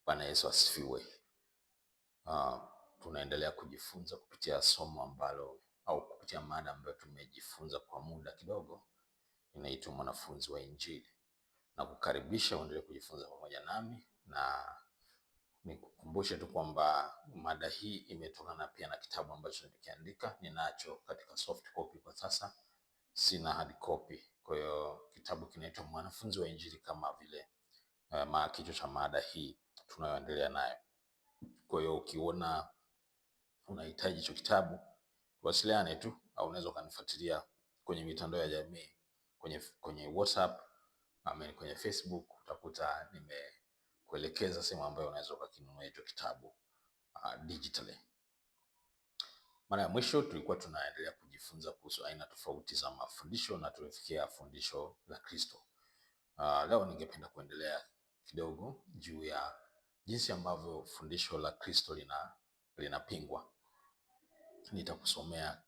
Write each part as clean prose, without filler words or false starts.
Bwana Yesu asifiwe. Tunaendelea kujifunza kupitia somo ambalo au kupitia mada ambayo tumejifunza kwa muda kidogo, inaitwa mwanafunzi wa Injili, na kukaribisha uendelee kujifunza pamoja nami, na nikukumbushe tu kwamba mada hii imetokana pia na kitabu ambacho nilikiandika. Ninacho katika soft copy kwa sasa, sina hard copy. Kwa hiyo kitabu kinaitwa mwanafunzi wa Injili kama vile kichwa cha mada hii tunayoendelea nayo. Kwa hiyo ukiona unahitaji hicho kitabu, wasiliane tu, au unaweza ukanifuatilia kwenye mitandao ya jamii, kwenye WhatsApp, kwenye Facebook, utakuta nimekuelekeza sehemu ambayo unaweza ukakinunua hicho kitabu digitally. Mara ya mwisho tulikuwa tunaendelea kujifunza kuhusu aina tofauti za mafundisho na tulifikia fundisho la Kristo. Leo ningependa kuendelea kidogo juu ya jinsi ambavyo fundisho la Kristo linapingwa. Nitakusomea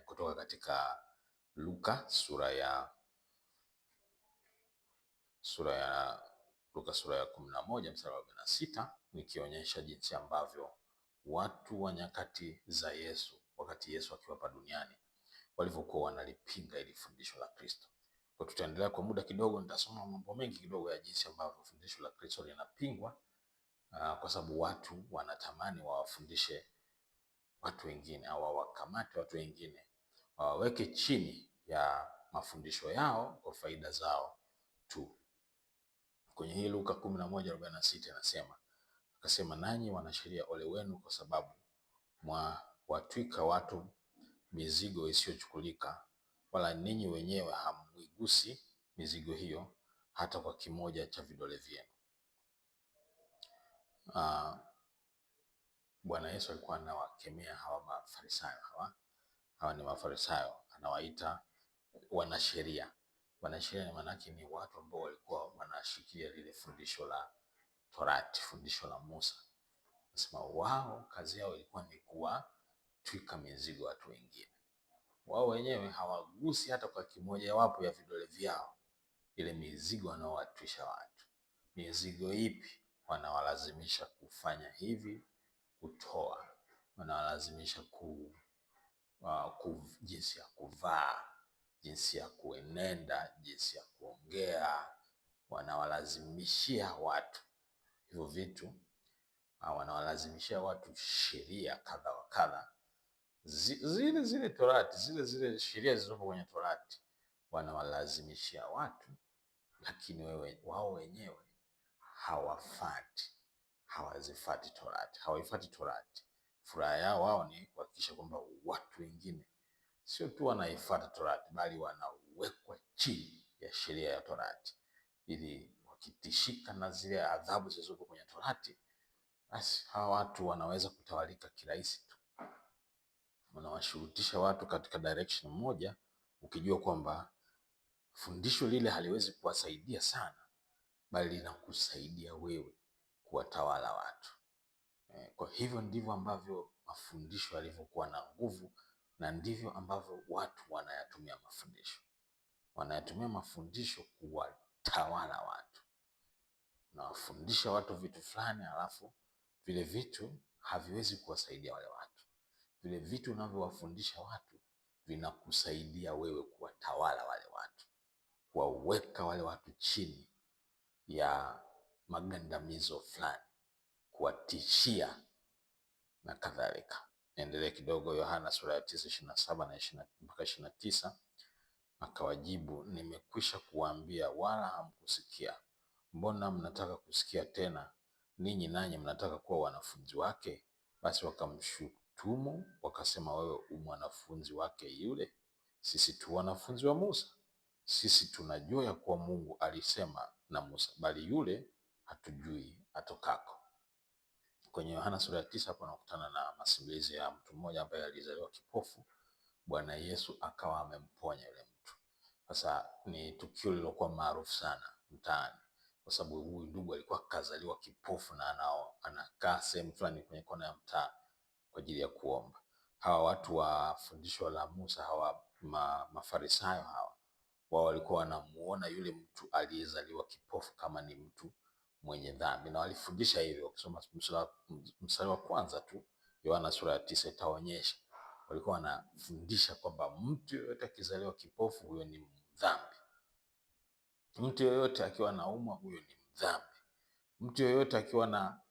kutoka katika Luka sura ya 11 mstari wa 46, nikionyesha jinsi ambavyo watu wa nyakati za Yesu, wakati Yesu akiwa hapa duniani, walivyokuwa wanalipinga ili fundisho la Kristo. Kwa tutaendelea kwa muda kidogo, nitasoma mambo mengi kidogo ya jinsi ambavyo fundisho la Kristo linapingwa, kwa sababu watu wanatamani wawafundishe watu wengine au wakamate watu wengine waweke chini ya mafundisho yao kwa faida zao tu. Kwenye hii Luka 11:46 anasema, akasema, nanyi wanasheria ole wenu, kwa sababu mwawatwika watu mizigo isiyochukulika, wala ninyi wenyewe hamuigusi mizigo hiyo hata kwa kimoja cha vidole vyenu. Bwana Yesu alikuwa anawakemea hawa Mafarisayo. Hawa ni Mafarisayo, anawaita wanasheria. Wanasheria maana yake ni watu ambao walikuwa wanashikilia lile fundisho la Torati, fundisho la Musa. Nasema wao kazi yao ilikuwa ni kuwatwika mizigo watu wengine. Wao wenyewe hawagusi hata kwa kimoja wapo ya vidole vyao ile mizigo wanaowatwisha watu. Mizigo ipi? Wanawalazimisha kufanya hivi, kutoa. Wanawalazimisha jinsi ya kuvaa, jinsi ya kuenenda, jinsi ya kuongea. Wanawalazimishia watu hivyo vitu. Wanawalazimishia watu sheria kadha wa kadha, zile Torati, zile sheria zilizopo kwenye Torati wanawalazimishia watu, lakini wao wenyewe hawazifati Torati, hawaifuati Torati. Furaha yao wao ni kuhakikisha kwamba watu wengine sio tu wanaifuata Torati, bali wanawekwa chini ya sheria ya Torati, ili wakitishika na zile adhabu zilizopo kwenye Torati, basi hawa watu wanaweza kutawalika kirahisi tu. Wanawashurutisha watu katika direction moja, ukijua kwamba fundisho lile haliwezi kuwasaidia sana, bali linakusaidia wewe kuwatawala watu. Kwa hivyo ndivyo ambavyo mafundisho yalivyokuwa na nguvu, na ndivyo ambavyo watu wanayatumia mafundisho. Wanayatumia mafundisho kuwatawala watu. Unawafundisha watu vitu fulani, alafu vile vitu haviwezi kuwasaidia wale watu. Vile vitu unavyowafundisha watu vinakusaidia wewe kuwatawala wale watu, kuwaweka wale watu chini ya magandamizo fulani, kuwatishia na kadhalika. Endelee kidogo, Yohana sura ya 9:27 mpaka 29. Akawajibu, nimekwisha kuwaambia wala hamkusikia. Mbona mnataka kusikia tena? Ninyi nanyi mnataka kuwa wanafunzi wake? Basi wakamshutumu wakasema, wewe mwanafunzi wake yule? Sisi tu wanafunzi wa Musa. Sisi tunajua ya kuwa Mungu alisema na Musa, bali yule hatujui atokako. Kwenye Yohana sura ya 9 hapo nakutana na masimulizi ya mtu mmoja ambaye alizaliwa kipofu. Bwana Yesu akawa amemponya yule mtu. Sasa ni tukio lilokuwa maarufu sana mtaani, kwa sababu huyu ndugu alikuwa kazaliwa kipofu na anakaa sehemu fulani kwenye kona ya mtaa kwa ajili ya kuomba. Hawa watu wa fundisho la Musa, hawa Mafarisayo hawa, wao walikuwa wanamuona yule mtu aliyezaliwa kipofu kama ni mtu mwenye dhambi, na walifundisha hivyo. Ukisoma mstari wa kwanza tu Yohana sura ya 9 itaonyesha walikuwa wanafundisha kwamba mtu yeyote akizaliwa kipofu huyo ni mdhambi, mtu yeyote akiwa anaumwa huyo ni mdhambi, mtu yeyote akiwa na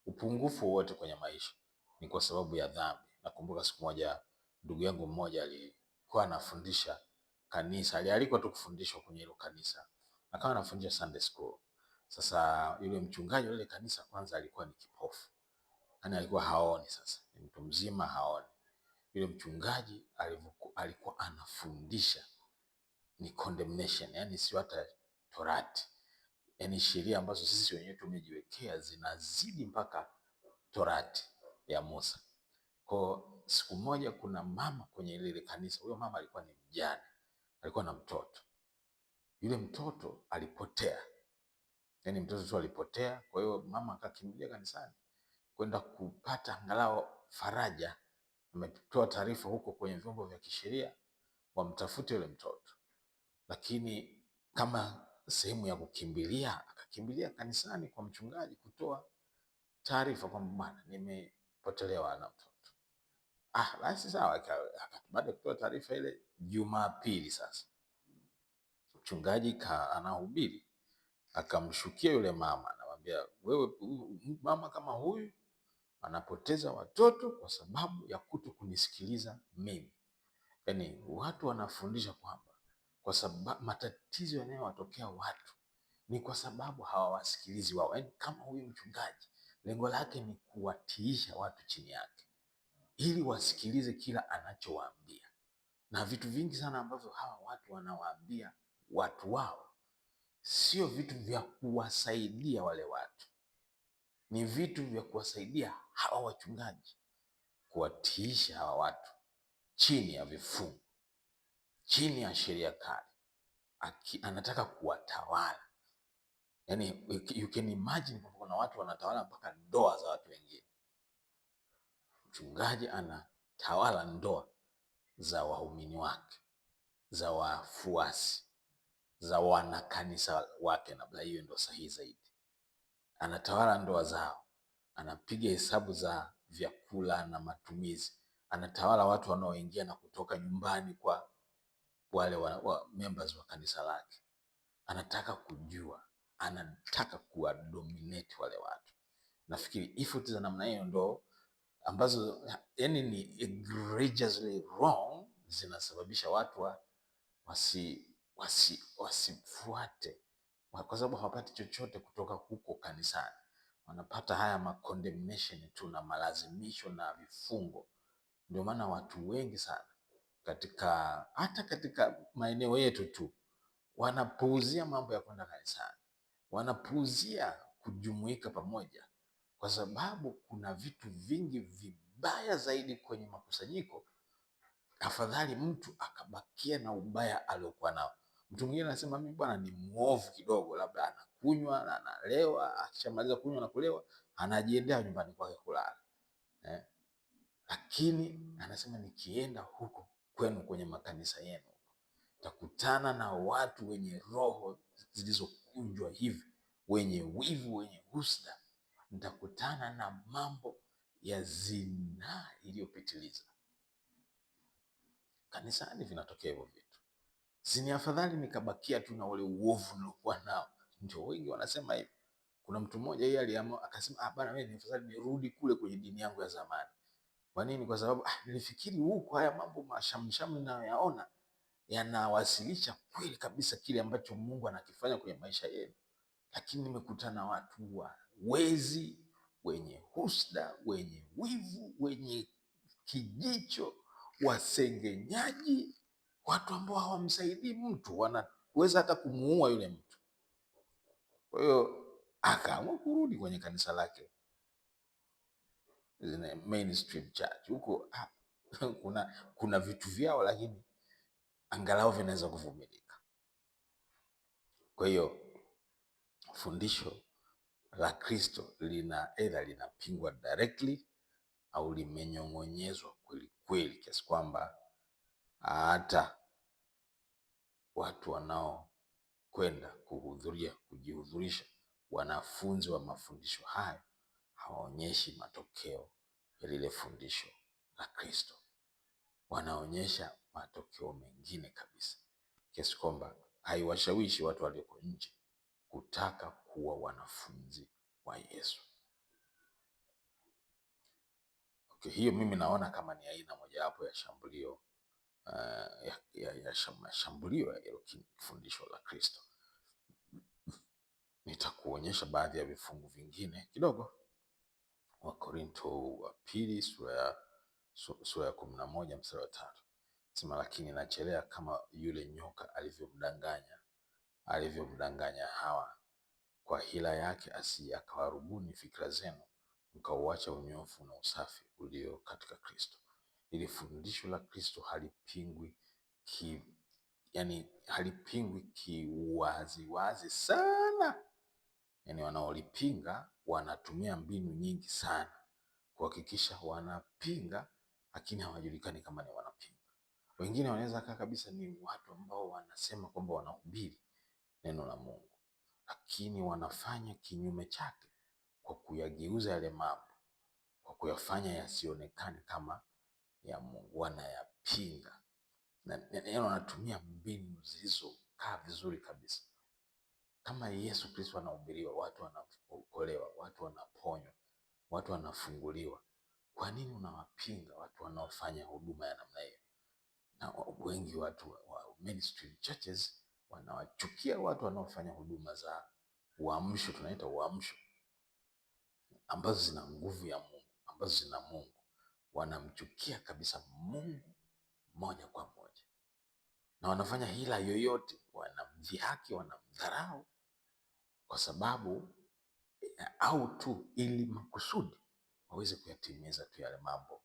upungufu wowote kwenye maisha ni kwa sababu ya dhambi. Nakumbuka siku moja ndugu yangu mmoja alikuwa anafundisha kanisa, alialikwa tu kufundishwa kwenye hilo kanisa, akawa anafundisha Sunday school. Sasa yule mchungaji wa ile kanisa kwanza alikuwa ni kipofu, yaani alikuwa haoni. Sasa ni mtu mzima haoni. Yule mchungaji alikuwa anafundisha ni condemnation, yaani sio hata Torati, yaani sheria ambazo sisi wenyewe tumejiwekea zinazidi mpaka Torati ya Musa. Kwa siku moja kuna mama kwenye ile kanisa, huyo mama alikuwa ni mjane, alikuwa na mtoto. Yule mtoto alipotea, yaani mtoto tu alipotea. Kwa hiyo mama akakimbilia kanisani kwenda kupata angalau faraja. Ametoa taarifa huko kwenye vyombo vya kisheria wamtafute yule mtoto, lakini kama sehemu ya kukimbilia akakimbilia kanisani kwa mchungaji kutoa taarifa kwamba bwana, nimepotelewa na mtoto. Basi sawa. Baada ya kutoa taarifa ile, Jumapili sasa mchungaji anahubiri, akamshukia yule mama, anamwambia wewe, mama kama huyu anapoteza watoto kwa sababu ya kuto kunisikiliza mimi. Yaani watu wanafundisha kwamba kwa sababu matatizo yanayowatokea watu ni kwa sababu hawawasikilizi wao. Yaani kama huyu mchungaji lengo lake ni kuwatiisha watu chini yake ili wasikilize kila anachowaambia, na vitu vingi sana ambavyo hawa watu wanawaambia watu wao sio vitu vya kuwasaidia wale watu, ni vitu vya kuwasaidia hawa wachungaji, kuwatiisha hawa watu chini ya vifungo, chini ya sheria kali. Anataka kuwatawala. Yaani you can imagine kwamba kuna watu wanatawala mpaka ndoa za watu wengine. Mchungaji anatawala ndoa za waumini wake, za wafuasi, za wanakanisa wake, na hiyo ndio sahihi zaidi. Anatawala ndoa zao, anapiga hesabu za vyakula na matumizi, anatawala watu wanaoingia na kutoka nyumbani kwa wale members wa kanisa lake. Anataka kujua, anataka kuwadominate wale watu. Nafikiri effort za namna hiyo ndo ambazo yani ni egregiously wrong, zinasababisha watu wasifuate, kwa sababu hawapati chochote kutoka huko kanisani. Wanapata haya condemnation tu na malazimisho na vifungo. Ndio maana watu wengi sana hata katika maeneo yetu tu wanapuuzia mambo ya kwenda kanisani, wanapuuzia kujumuika pamoja, kwa sababu kuna vitu vingi vibaya zaidi kwenye makusanyiko. Afadhali mtu akabakia na ubaya aliokuwa nao. Mtu mwingine anasema mimi bwana ni muovu kidogo, labda anakunywa na analewa, akishamaliza kunywa na kulewa anajiendea nyumbani kwake kulala, lakini anasema nikienda huko kwenu kwenye makanisa yenu takutana na watu wenye roho zilizokunjwa hivi, wenye wivu, wenye husda. Nitakutana na mambo ya zinaa iliyopitiliza. Kanisani vinatokea hivyo vitu. Sini afadhali nikabakia tu na ule uovu niliokuwa nao. Ndio wengi wanasema hivyo. Kuna mtu mmoja yeye aliamua akasema, bana mimi ni afadhali nirudi kule kwenye dini yangu ya zamani. Kwa nini? Kwa sababu nilifikiri huko haya mambo mashamshamu ninayoyaona yanawasilisha kweli kabisa kile ambacho Mungu anakifanya kwenye maisha yenu, lakini nimekutana watu wezi, wenye husda, wenye wivu, wenye kijicho, wasengenyaji, watu ambao hawamsaidii mtu, wanaweza hata kumuua yule mtu. Kwa hiyo akaamua kurudi kwenye kanisa lake, mainstream church. Huko kuna vitu vyao, lakini angalau vinaweza kuvumilika. Kwa hiyo fundisho la Kristo either linapingwa directly au limenyong'onyezwa kweli kweli, kiasi kwamba hata watu wanaokwenda kujihudhurisha wanafunzi wa mafundisho hayo hawaonyeshi matokeo ya lile fundisho la Kristo. Wanaonyesha matokeo mengine kabisa, kiasi kwamba haiwashawishi watu walioko nje kutaka kuwa wanafunzi wa Yesu. Okay, hiyo mimi naona kama ni aina mojawapo ya shambulio shambulio ya hilo fundisho la Kristo. Nitakuonyesha baadhi ya vifungu vingine kidogo. Wakorintho wa pili sura ya 11 mstari wa 3. Sema, lakini nachelea kama yule nyoka alivyomdanganya Hawa kwa hila yake, asije akawarubuni fikra zenu, mkauacha unyofu na usafi ulio katika Kristo. Ili fundisho la Kristo halipingwi kiwaziwazi sana. Yani wanaolipinga wanatumia mbinu nyingi sana kuhakikisha wanapinga, lakini hawajulikani kama ni wanapinga. Wengine wanaweza kaa kabisa ni watu ambao wanasema kwamba wanahubiri neno la Mungu, lakini wanafanya kinyume chake kwa kuyageuza yale mambo, kwa kuyafanya yasionekane kama ya Mungu. Wanayapinga na wanatumia mbinu zilizokaa vizuri kabisa. Kama Yesu Kristo anahubiriwa, watu wanaokolewa, watu wanaponywa, watu wanafunguliwa, kwa nini unawapinga watu wanaofanya huduma ya namna hiyo? Na wengi watu wa mainstream churches wanawachukia watu wanaofanya huduma za uamsho, tunaita uamsho, ambazo zina nguvu ya Mungu, ambazo zina Mungu. Wanamchukia kabisa Mungu moja kwa moja, na wanafanya hila yoyote, wanamdhihaki, wanamdharau, kwa sababu au tu ili makusudi waweze kuyatimiza tu yale mambo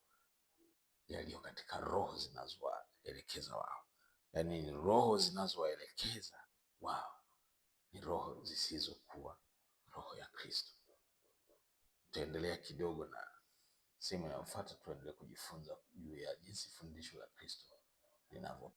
yaliyo katika roho zinazowaelekeza wao. Yani roho zinazowaelekeza wao ni roho zisizokuwa roho ya Kristo. Tutaendelea kidogo na sehemu inayofuata, tuendelee kujifunza juu ya jinsi fundisho la Kristo linavyo